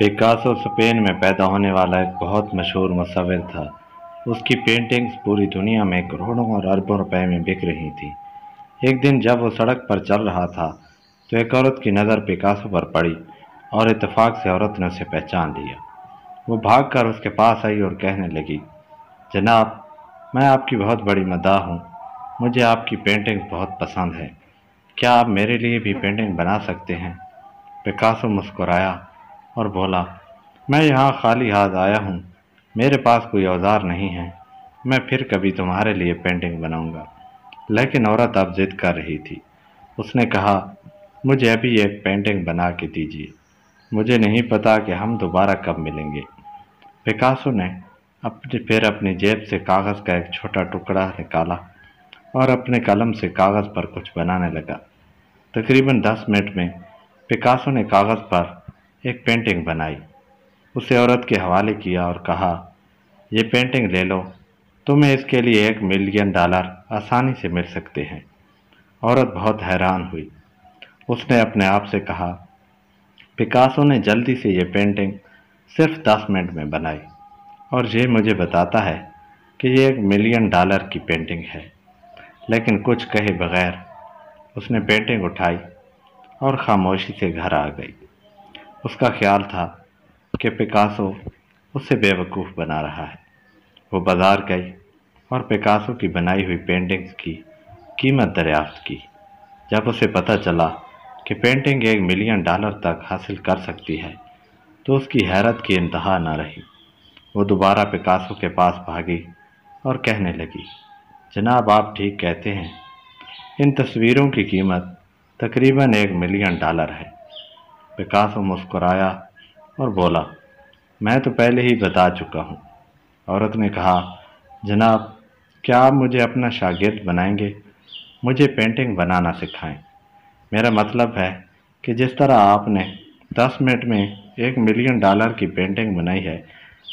Picasso Spain میں پیدا ہونے والا ایک بہت مشہور مصور تھا۔ اس کی پینٹنگز پوری دنیا میں کروڑوں اور اربوں روپے میں بک رہی تھیں۔ ایک دن جب وہ سڑک پر چل رہا تھا تو ایک عورت کی نظر پیکاسو پر پڑی اور اتفاق سے عورت نے اسے پہچان لیا۔ وہ بھاگ کر اس کے پاس آئی اور کہنے لگی، جناب، میں آپ کی بہت بڑی مداح ہوں، مجھے آپ کی پینٹنگ بہت پسند ہے، کیا آپ میرے لیے بھی پینٹنگ بنا سکتے ہیں؟ پیکاسو مسکرایا اور بولا، میں یہاں خالی ہاتھ آیا ہوں، میرے پاس کوئی اوزار نہیں ہے، میں پھر کبھی تمہارے لیے پینٹنگ بناؤں گا۔ لیکن عورت اب ضد کر رہی تھی۔ اس نے کہا، مجھے ابھی ایک پینٹنگ بنا کے دیجیے، مجھے نہیں پتا کہ ہم دوبارہ کب ملیں گے۔ پیکاسو نے پھر اپنی جیب سے کاغذ کا ایک چھوٹا ٹکڑا نکالا اور اپنے قلم سے کاغذ پر کچھ بنانے لگا۔ تقریباً 10 منٹ میں پیکاسو نے کاغذ پر ایک پینٹنگ بنائی، اسے عورت کے حوالے کیا اور کہا، یہ پینٹنگ لے لو، تمہیں اس کے لیے $1 ملین آسانی سے مل سکتے ہیں۔ عورت بہت حیران ہوئی۔ اس نے اپنے آپ سے کہا، پیکاسو نے جلدی سے یہ پینٹنگ صرف 10 منٹ میں بنائی اور یہ مجھے بتاتا ہے کہ یہ $1 ملین کی پینٹنگ ہے۔ لیکن کچھ کہے بغیر اس نے پینٹنگ اٹھائی اور خاموشی سے گھر آ گئی۔ اس کا خیال تھا کہ پیکاسو اسے بے وقوف بنا رہا ہے۔ وہ بازار گئی اور پیکاسو کی بنائی ہوئی پینٹنگز کی قیمت دریافت کی۔ جب اسے پتہ چلا کہ پینٹنگ $1 ملین تک حاصل کر سکتی ہے تو اس کی حیرت کی انتہا نہ رہی۔ وہ دوبارہ پیکاسو کے پاس بھاگی اور کہنے لگی، جناب، آپ ٹھیک کہتے ہیں، ان تصویروں کی قیمت تقریباً $1 ملین ہے۔ پیکاسو مسکرایا اور بولا، میں تو پہلے ہی بتا چکا ہوں۔ عورت نے کہا، جناب، کیا آپ مجھے اپنا شاگرد بنائیں گے؟ مجھے پینٹنگ بنانا سکھائیں۔ میرا مطلب ہے کہ جس طرح آپ نے 10 منٹ میں $1 ملین کی پینٹنگ بنائی ہے،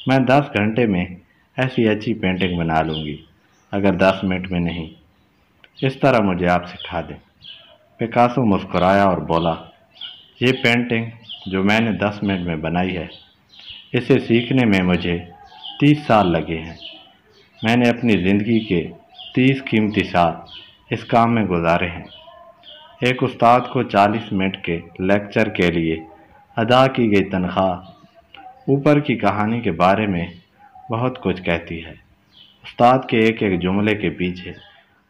میں 10 گھنٹے میں ایسی اچھی پینٹنگ بنا لوں گی، اگر 10 منٹ میں نہیں۔ اس طرح مجھے آپ سکھا دیں۔ پیکاسو مسکرایا اور بولا، یہ پینٹنگ جو میں نے 10 منٹ میں بنائی ہے، اسے سیکھنے میں مجھے 30 سال لگے ہیں۔ میں نے اپنی زندگی کے 30 قیمتی سال اس کام میں گزارے ہیں۔ ایک استاد کو 40 منٹ کے لیکچر کے لیے ادا کی گئی تنخواہ اوپر کی کہانی کے بارے میں بہت کچھ کہتی ہے۔ استاد کے ایک ایک جملے کے پیچھے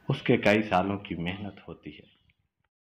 اس کے کئی سالوں کی محنت ہوتی ہے۔